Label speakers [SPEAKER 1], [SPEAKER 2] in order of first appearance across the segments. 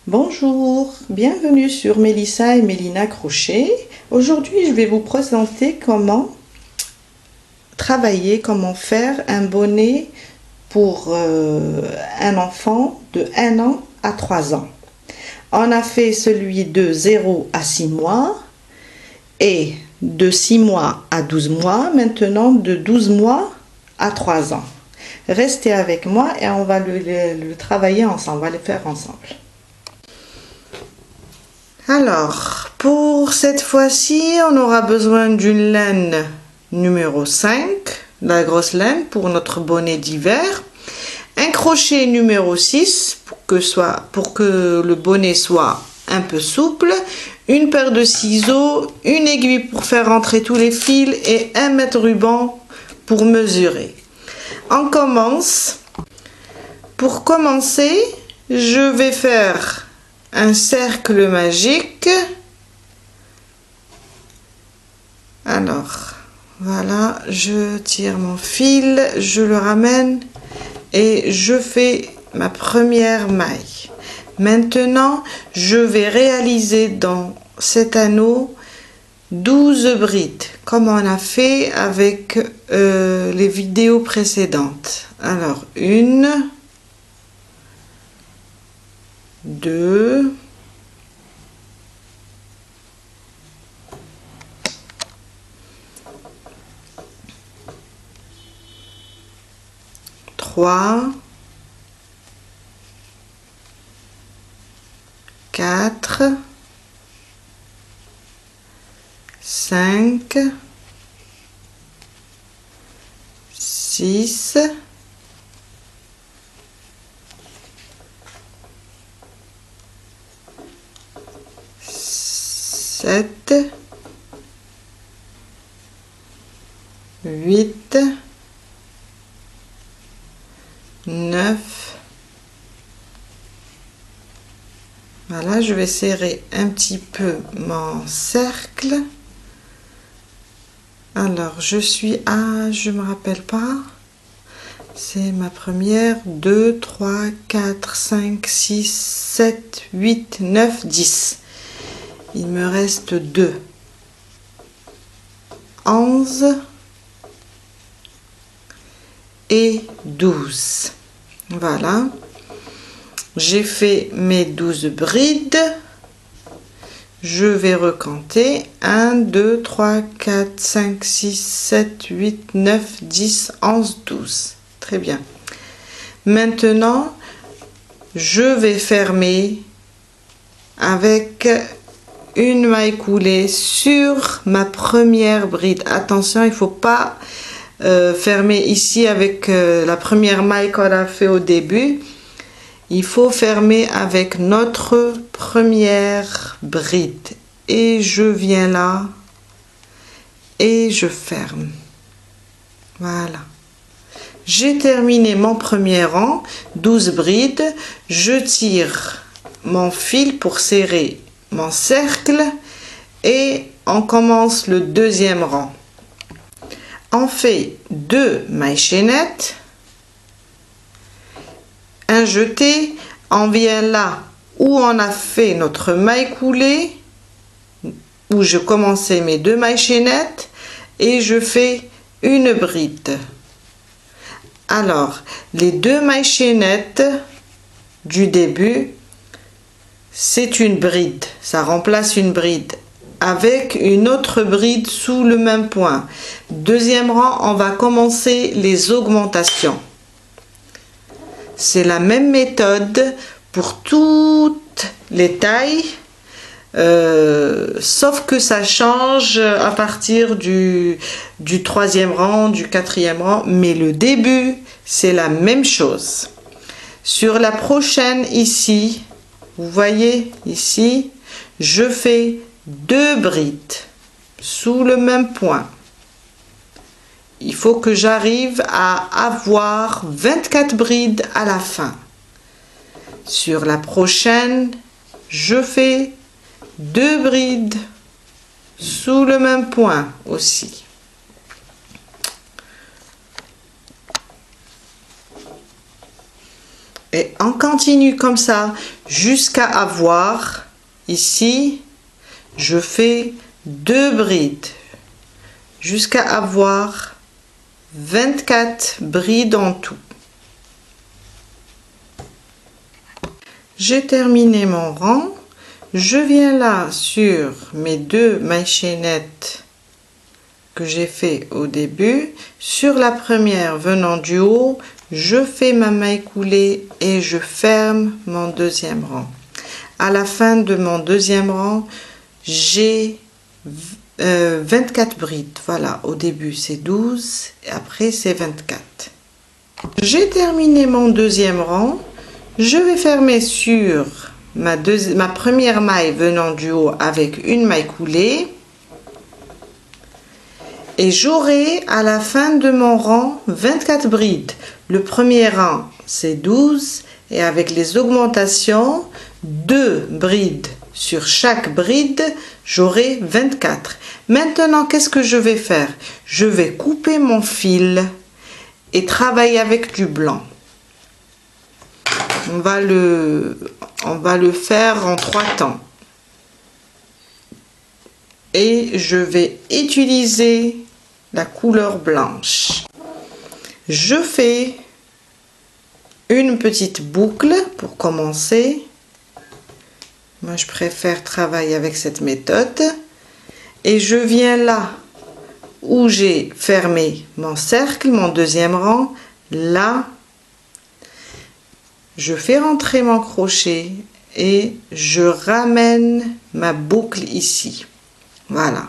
[SPEAKER 1] Bonjour, bienvenue sur Mélissa et Mélina Crochet. Aujourd'hui, je vais vous présenter comment travailler, comment faire un bonnet pour un enfant de 1 an à 3 ans. On a fait celui de 0 à 6 mois et de 6 mois à 12 mois, maintenant de 12 mois à 3 ans. Restez avec moi et on va le travailler ensemble, on va le faire ensemble. Alors, pour cette fois-ci, on aura besoin d'une laine numéro 5, la grosse laine pour notre bonnet d'hiver, un crochet numéro 6 pour que le bonnet soit un peu souple, une paire de ciseaux, une aiguille pour faire rentrer tous les fils et un mètre ruban pour mesurer. On commence. Pour commencer, je vais faire un cercle magique. Alors, voilà, je tire mon fil, je le ramène et je fais ma première maille. Maintenant, je vais réaliser dans cet anneau 12 brides, comme on a fait avec les vidéos précédentes. Alors, 1, 2, 3, 4, 5, 6, 7, 8, 9. Voilà, je vais serrer un petit peu mon cercle. Alors, je me rappelle pas. C'est ma première. 2, 3, 4, 5, 6, 7, 8, 9, 10. Il me reste 2. 11 et 12. Voilà. J'ai fait mes 12 brides. Je vais recompter 1, 2, 3, 4, 5, 6, 7, 8, 9, 10, 11, 12. Très bien. Maintenant, je vais fermer avec une maille coulée sur ma première bride. Attention, il ne faut pas fermer ici avec la première maille qu'on a fait au début. Il faut fermer avec notre première bride. Et je viens là et je ferme. Voilà. J'ai terminé mon premier rang, 12 brides. Je tire mon fil pour serrer mon cercle et on commence le deuxième rang. On fait 2 mailles chaînettes, un jeté, on vient là où on a fait notre maille coulée, où je commençais mes 2 mailles chaînettes et je fais une bride. Alors, les 2 mailles chaînettes du début, c'est une bride, ça remplace une bride avec une autre bride sous le même point. Deuxième rang, on va commencer les augmentations. C'est la même méthode pour toutes les tailles, sauf que ça change à partir du 3e rang, du 4e rang, mais le début, c'est la même chose. Sur la prochaine ici, vous voyez ici, je fais 2 brides sous le même point. Il faut que j'arrive à avoir 24 brides à la fin. Sur la prochaine, je fais 2 brides sous le même point aussi. Et on continue comme ça jusqu'à avoir ici, je fais 2 brides jusqu'à avoir 24 brides en tout. J'ai terminé mon rang. Je viens là sur mes 2 mailles chaînettes que j'ai fait au début. Sur la première venant du haut, je fais ma maille coulée et je ferme mon deuxième rang. À la fin de mon deuxième rang, j'ai 24 brides. Voilà, au début c'est 12 et après c'est 24. J'ai terminé mon deuxième rang. Je vais fermer sur ma première maille venant du haut avec une maille coulée. Et j'aurai à la fin de mon rang 24 brides. Le premier rang c'est 12 et avec les augmentations, 2 brides sur chaque bride, j'aurai 24. Maintenant, qu'est-ce que je vais faire? Je vais couper mon fil et travailler avec du blanc. On va le faire en 3 temps. Et je vais utiliser la couleur blanche. Je fais une petite boucle pour commencer. Moi, je préfère travailler avec cette méthode. Et je viens là où j'ai fermé mon cercle, mon deuxième rang. Là, je fais rentrer mon crochet et je ramène ma boucle ici. Voilà.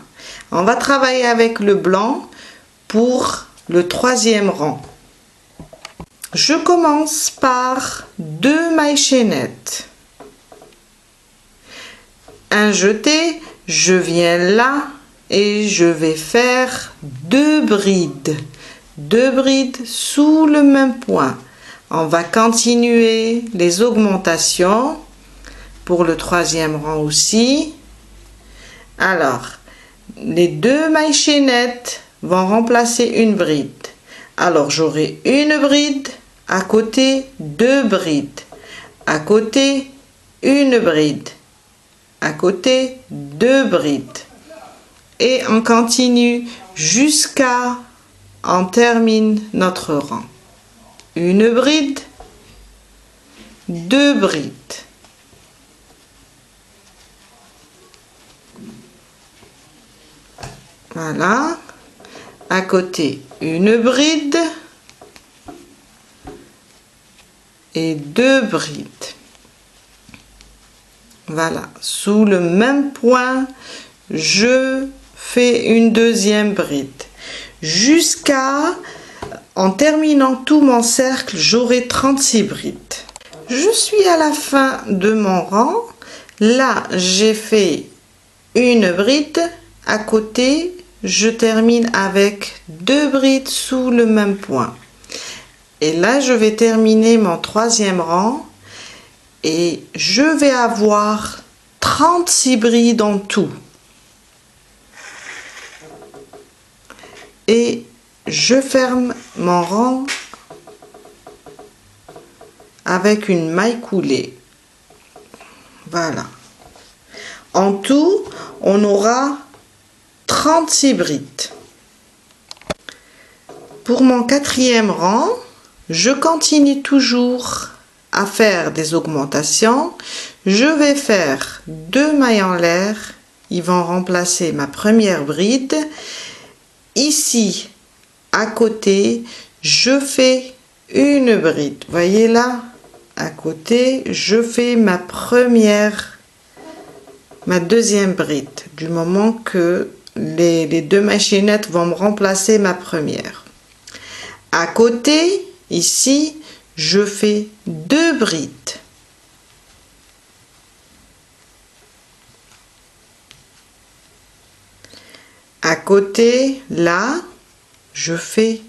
[SPEAKER 1] On va travailler avec le blanc pour le troisième rang. Je commence par 2 mailles chaînettes. Un jeté, je viens là et je vais faire 2 brides. 2 brides sous le même point. On va continuer les augmentations pour le troisième rang aussi. Alors, les 2 mailles chaînettes vont remplacer une bride. Alors, j'aurai une bride, à côté 2 brides, à côté une bride, à côté 2 brides. Et on continue jusqu'à on termine notre rang. Une bride, 2 brides. Voilà. À côté, une bride et 2 brides. Voilà. Sous le même point, je fais une deuxième bride. Jusqu'à, en terminant tout mon cercle, j'aurai 36 brides. Je suis à la fin de mon rang. Là, j'ai fait une bride. À côté, je termine avec 2 brides sous le même point. Et là, je vais terminer mon troisième rang. Et je vais avoir 36 brides en tout. Et je ferme mon rang avec une maille coulée. Voilà. En tout, on aura 36 brides. Pour mon quatrième rang, je continue toujours à faire des augmentations. Je vais faire 2 mailles en l'air. Ils vont remplacer ma première bride. Ici, à côté, je fais une bride. Voyez là, à côté, je fais ma deuxième bride. Du moment que les 2 mailles chaînettes vont me remplacer ma première. À côté, ici, je fais 2 brides. À côté, là, je fais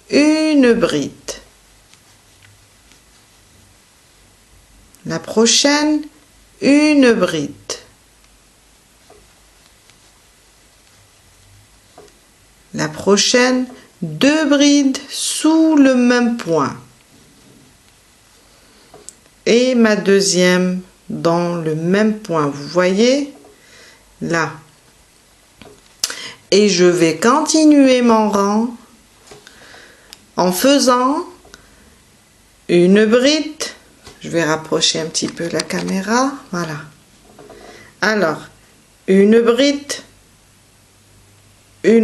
[SPEAKER 1] une bride. La prochaine, une bride. La prochaine, 2 brides sous le même point. Et ma deuxième dans le même point, vous voyez là, et je vais continuer mon rang en faisant une bride. Je vais rapprocher un petit peu la caméra, voilà. Alors une bride et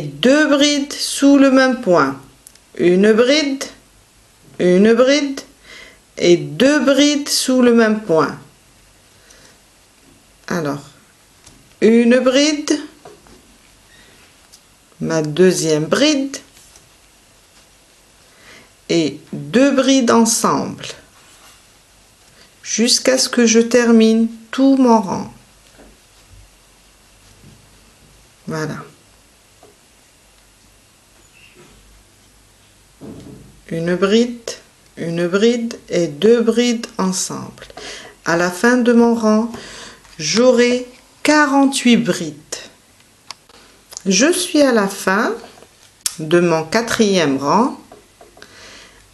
[SPEAKER 1] deux brides sous le même point, une bride et deux brides sous le même point. Alors une bride, ma deuxième bride et deux brides ensemble jusqu'à ce que je termine tout mon rang. Voilà. Une bride et deux brides ensemble. À la fin de mon rang, j'aurai 48 brides. Je suis à la fin de mon quatrième rang.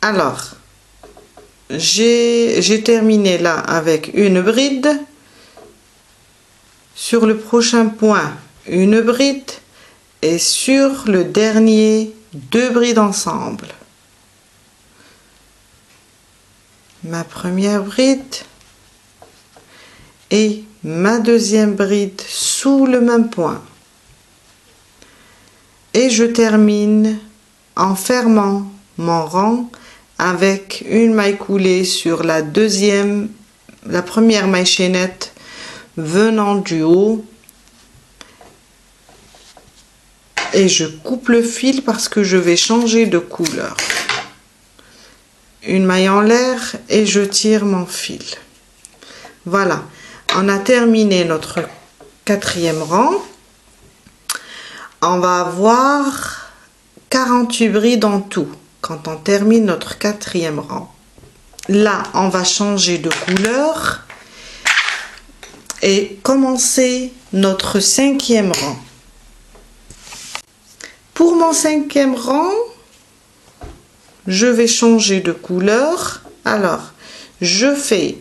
[SPEAKER 1] Alors, j'ai terminé là avec une bride. Sur le prochain point, une bride. Et sur le dernier, deux brides ensemble. Ma première bride et ma deuxième bride sous le même point. Et je termine en fermant mon rang avec une maille coulée sur la première maille chaînette venant du haut. Et je coupe le fil parce que je vais changer de couleur. Une maille en l'air et je tire mon fil. Voilà, on a terminé notre quatrième rang. On va avoir 48 brides en tout quand on termine notre quatrième rang. Là, on va changer de couleur et commencer notre cinquième rang. Pour mon cinquième rang, je vais changer de couleur. Alors, je fais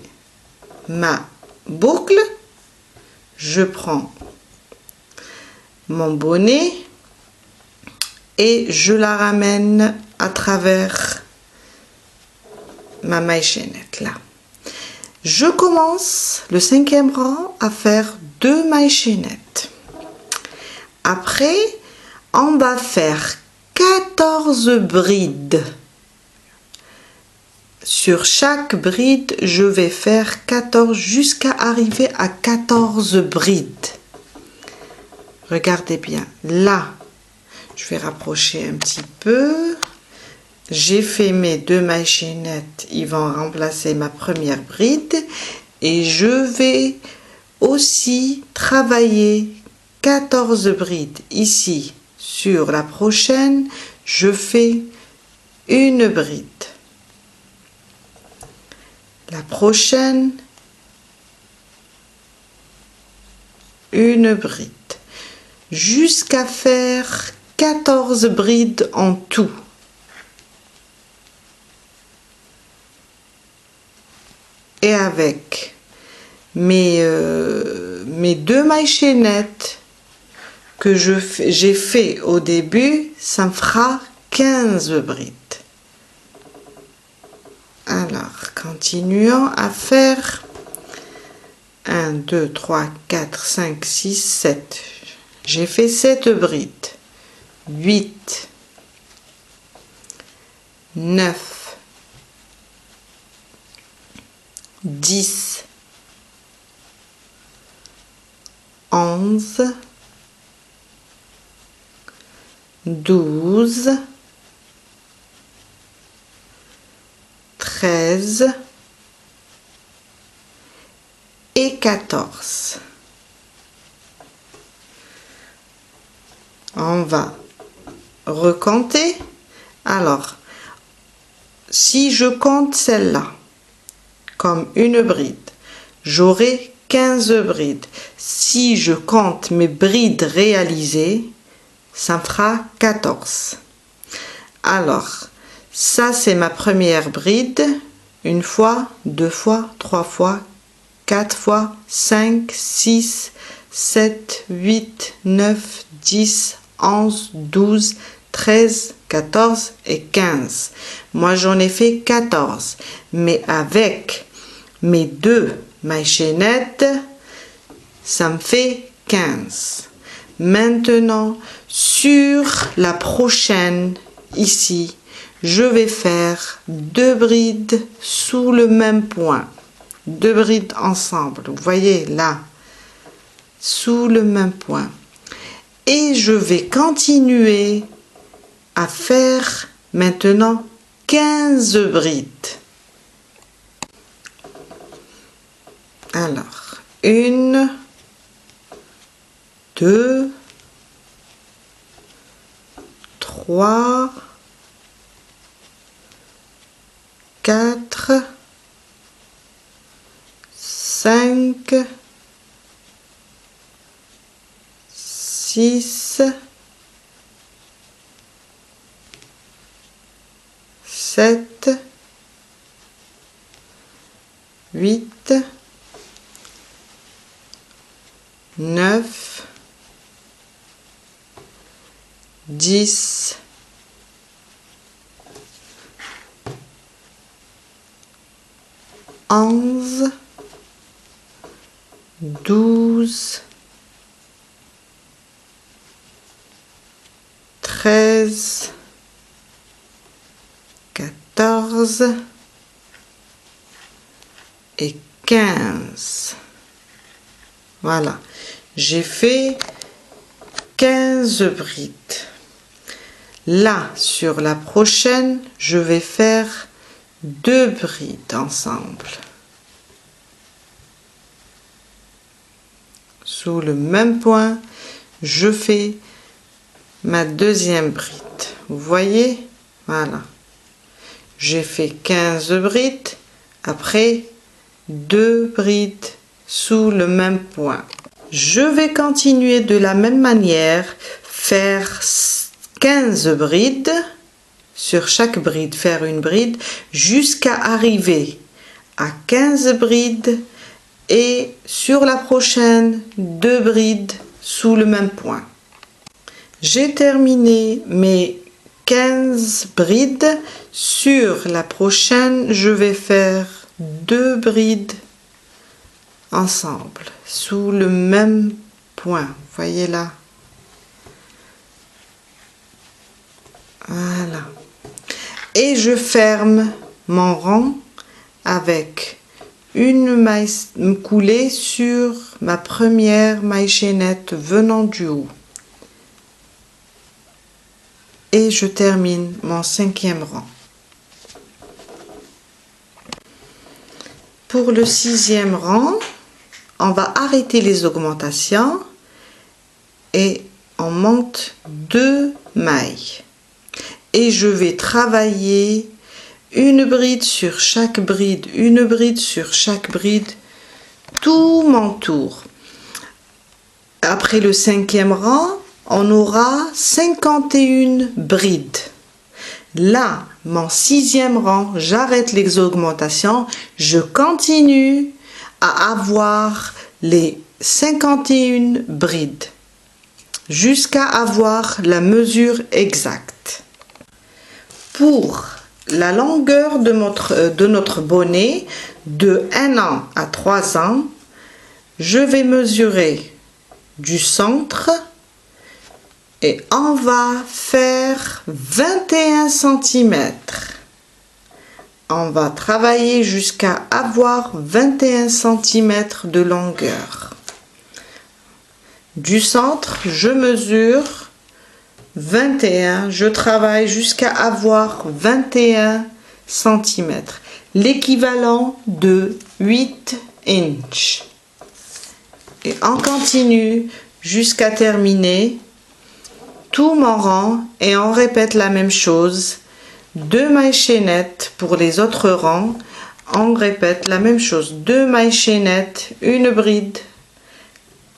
[SPEAKER 1] ma boucle, je prends mon bonnet et je la ramène à travers ma maille chaînette là. Je commence le cinquième rang à faire 2 mailles chaînettes. Après, on va faire 14 brides. Sur chaque bride, je vais faire 14 jusqu'à arriver à 14 brides. Regardez bien, là, je vais rapprocher un petit peu. J'ai fait mes 2 mailles chaînettes, ils vont remplacer ma première bride. Et je vais aussi travailler 14 brides. Ici, sur la prochaine, je fais une bride. La prochaine, une bride. Jusqu'à faire 14 brides en tout. Et avec mes 2 mailles chaînettes que j'ai fait au début, ça me fera 15 brides. Alors, continuons à faire 1, 2, 3, 4, 5, 6, 7. J'ai fait 7 brides. 8, 9, 10, 11, 12, 13 et 14. On va recompter. Alors, si je compte celle-là comme une bride, j'aurai 15 brides. Si je compte mes brides réalisées, ça me fera 14. Alors, ça c'est ma première bride. une fois, deux fois, trois fois, quatre fois, 5, 6, 7, 8, 9, 10, 11, 12, 13, 14 et 15. Moi, j'en ai fait 14. Mais avec mes deux mailles chaînettes, ça me fait 15. Maintenant, sur la prochaine, ici, je vais faire 2 brides sous le même point. 2 brides ensemble. Vous voyez là, sous le même point. Et je vais continuer à faire maintenant 15 brides. Alors, 1, 2, 3, 4, 5, 6, 7, 8, 9, 10, 11, 12, 13, 14 et 15. Voilà, j'ai fait 15 brides. Là, sur la prochaine, je vais faire 2 brides ensemble. Sous le même point, je fais ma deuxième bride. Vous voyez? Voilà. J'ai fait 15 brides, après 2 brides sous le même point. Je vais continuer de la même manière, faire 15 brides, sur chaque bride faire une bride, jusqu'à arriver à 15 brides et sur la prochaine 2 brides sous le même point. J'ai terminé mes 15 brides. Sur la prochaine, je vais faire 2 brides ensemble sous le même point. Voyez là. Voilà. Et je ferme mon rang avec une maille coulée sur ma première maille chaînette venant du haut. Et je termine mon 5e rang. Pour le 6e rang, on va arrêter les augmentations et on monte 2 mailles. Et je vais travailler une bride sur chaque bride, une bride sur chaque bride, tout mon tour. Après le 5e rang, on aura 51 brides. Là, mon 6e rang, j'arrête les augmentations, je continue à avoir les 51 brides jusqu'à avoir la mesure exacte. Pour la longueur de notre bonnet, de 1 an à 3 ans, je vais mesurer du centre et on va faire 21 cm. On va travailler jusqu'à avoir 21 cm de longueur. Du centre, je mesure 21, je travaille jusqu'à avoir 21 cm, l'équivalent de 8 inches. Et on continue jusqu'à terminer tout mon rang et on répète la même chose. 2 mailles chaînettes pour les autres rangs, on répète la même chose. 2 mailles chaînettes, une bride.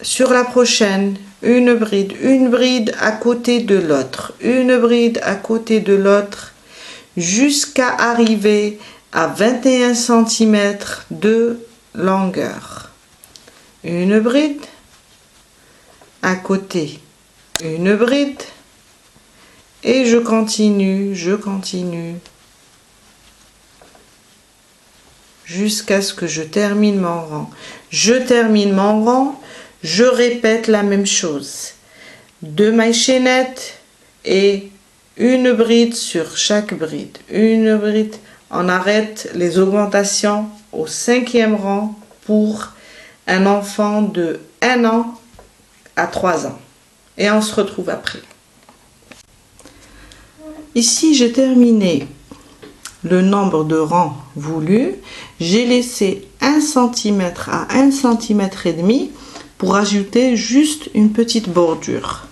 [SPEAKER 1] Sur la prochaine, une bride à côté de l'autre, une bride à côté de l'autre, jusqu'à arriver à 21 cm de longueur. Une bride, à côté une bride, et je continue jusqu'à ce que je termine mon rang. Je termine mon rang, je répète la même chose. 2 mailles chaînettes et une bride sur chaque bride. Une bride, on arrête les augmentations au 5e rang pour un enfant de 1 an à 3 ans. Et on se retrouve après. Ici, j'ai terminé le nombre de rangs voulu. J'ai laissé 1 cm à 1 cm et demi pour ajouter juste une petite bordure.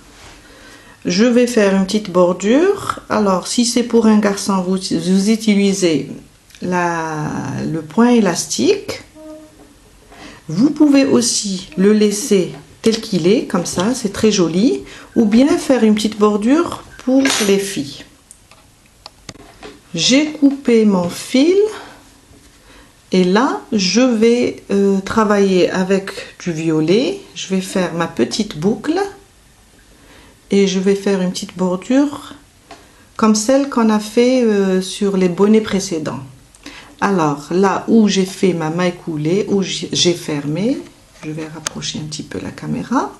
[SPEAKER 1] Je vais faire une petite bordure. Alors, si c'est pour un garçon, vous utilisez le point élastique. Vous pouvez aussi le laisser tel qu'il est, comme ça, c'est très joli. Ou bien faire une petite bordure pour les filles. J'ai coupé mon fil. Et là, je vais travailler avec du violet. Je vais faire ma petite boucle. Et je vais faire une petite bordure comme celle qu'on a fait sur les bonnets précédents. Alors, là où j'ai fait ma maille coulée, où j'ai fermé, je vais rapprocher un petit peu la caméra.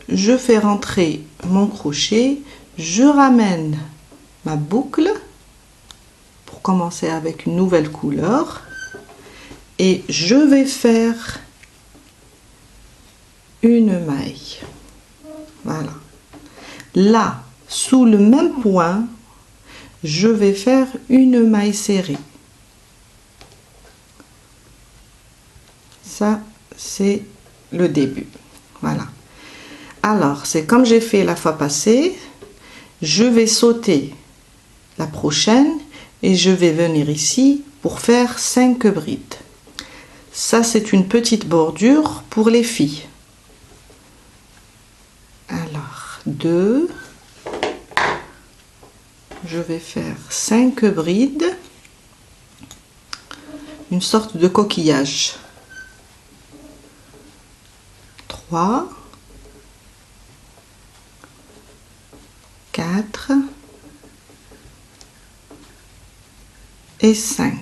[SPEAKER 1] Je fais rentrer mon crochet. Je ramène ma boucle pour commencer avec une nouvelle couleur. Et je vais faire une maille. Voilà. Là, sous le même point, je vais faire une maille serrée. Ça, c'est le début. Voilà. Alors, c'est comme j'ai fait la fois passée. Je vais sauter la prochaine et je vais venir ici pour faire 5 brides. Ça, c'est une petite bordure pour les filles. Alors, 2. Je vais faire 5 brides. Une sorte de coquillage. 3. 4. Et 5.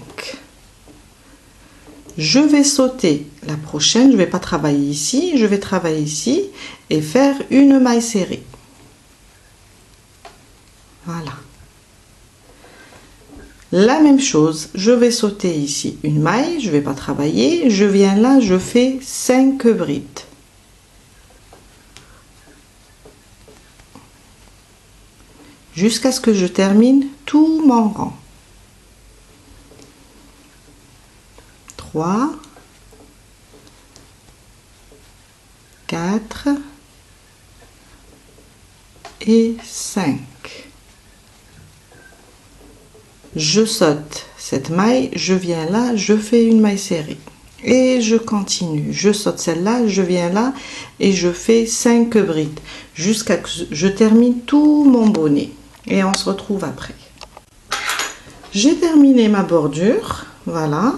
[SPEAKER 1] Je vais sauter la prochaine, je ne vais pas travailler ici, je vais travailler ici et faire une maille serrée. Voilà. La même chose, je vais sauter ici une maille, je ne vais pas travailler, je viens là, je fais 5 brides. Jusqu'à ce que je termine tout mon rang. 3, 4 et 5. Je saute cette maille, je viens là, je fais une maille serrée. Et je continue. Je saute celle-là, je viens là et je fais 5 brides jusqu'à ce que je termine tout mon bonnet. Et on se retrouve après. J'ai terminé ma bordure. Voilà.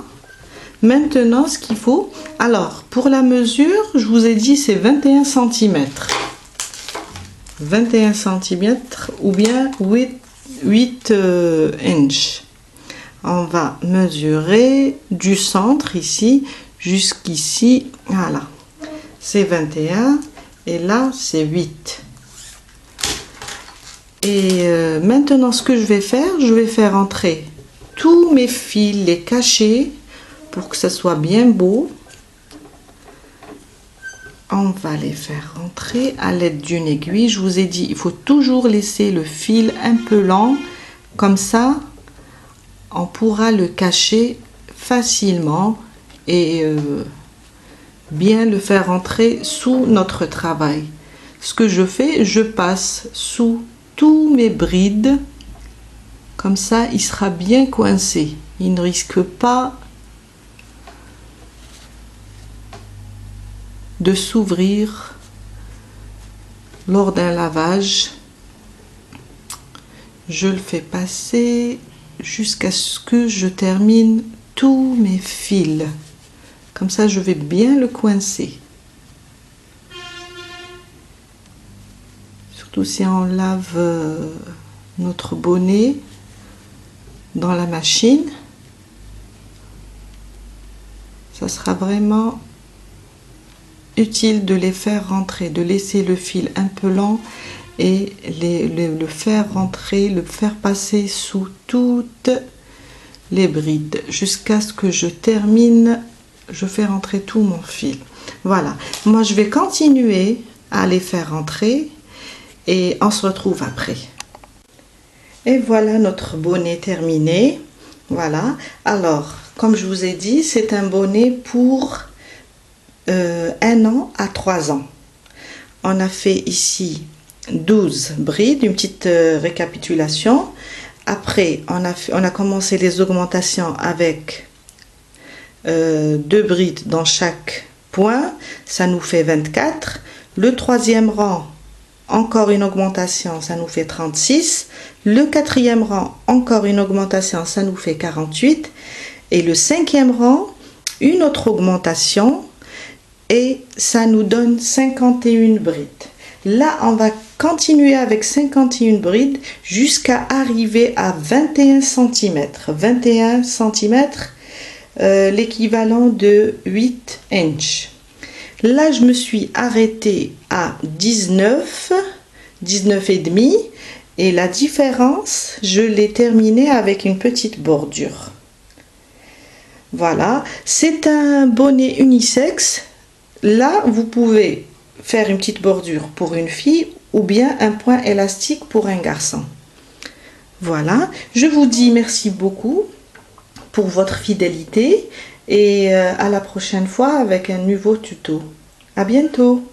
[SPEAKER 1] Maintenant, ce qu'il faut... Alors, pour la mesure, je vous ai dit, c'est 21 cm. 21 cm ou bien 8 inches. On va mesurer du centre ici jusqu'ici. Voilà. C'est 21 et là, c'est 8. Et maintenant, ce que je vais faire entrer tous mes fils, les cacher pour que ça soit bien beau. On va les faire rentrer à l'aide d'une aiguille. Je vous ai dit, il faut toujours laisser le fil un peu lent. Comme ça, on pourra le cacher facilement et bien le faire rentrer sous notre travail. Ce que je fais, je passe sous tous mes brides. Comme ça, il sera bien coincé. Il ne risque pas de s'ouvrir lors d'un lavage. Je le fais passer jusqu'à ce que je termine tous mes fils. Comme ça, je vais bien le coincer. Surtout si on lave notre bonnet dans la machine. Ça sera vraiment utile de les faire rentrer, de laisser le fil un peu lent et le faire rentrer, le faire passer sous toutes les brides jusqu'à ce que je termine, je fais rentrer tout mon fil. Voilà, moi je vais continuer à les faire rentrer et on se retrouve après. Et voilà notre bonnet terminé. Voilà, alors comme je vous ai dit, c'est un bonnet pour 1 an à 3 ans. On a fait ici 12 brides, une petite récapitulation. Après, on a commencé les augmentations avec 2 brides dans chaque point. Ça nous fait 24. Le 3e rang, encore une augmentation, ça nous fait 36. Le 4e rang, encore une augmentation, ça nous fait 48. Et le 5e rang, une autre augmentation. Et ça nous donne 51 brides. Là, on va continuer avec 51 brides jusqu'à arriver à 21 cm. 21 cm, l'équivalent de 8 inches. Là, je me suis arrêtée à 19 et demi. Et la différence, je l'ai terminée avec une petite bordure. Voilà, c'est un bonnet unisexe. Là, vous pouvez faire une petite bordure pour une fille ou bien un point élastique pour un garçon. Voilà, je vous dis merci beaucoup pour votre fidélité et à la prochaine fois avec un nouveau tuto. À bientôt!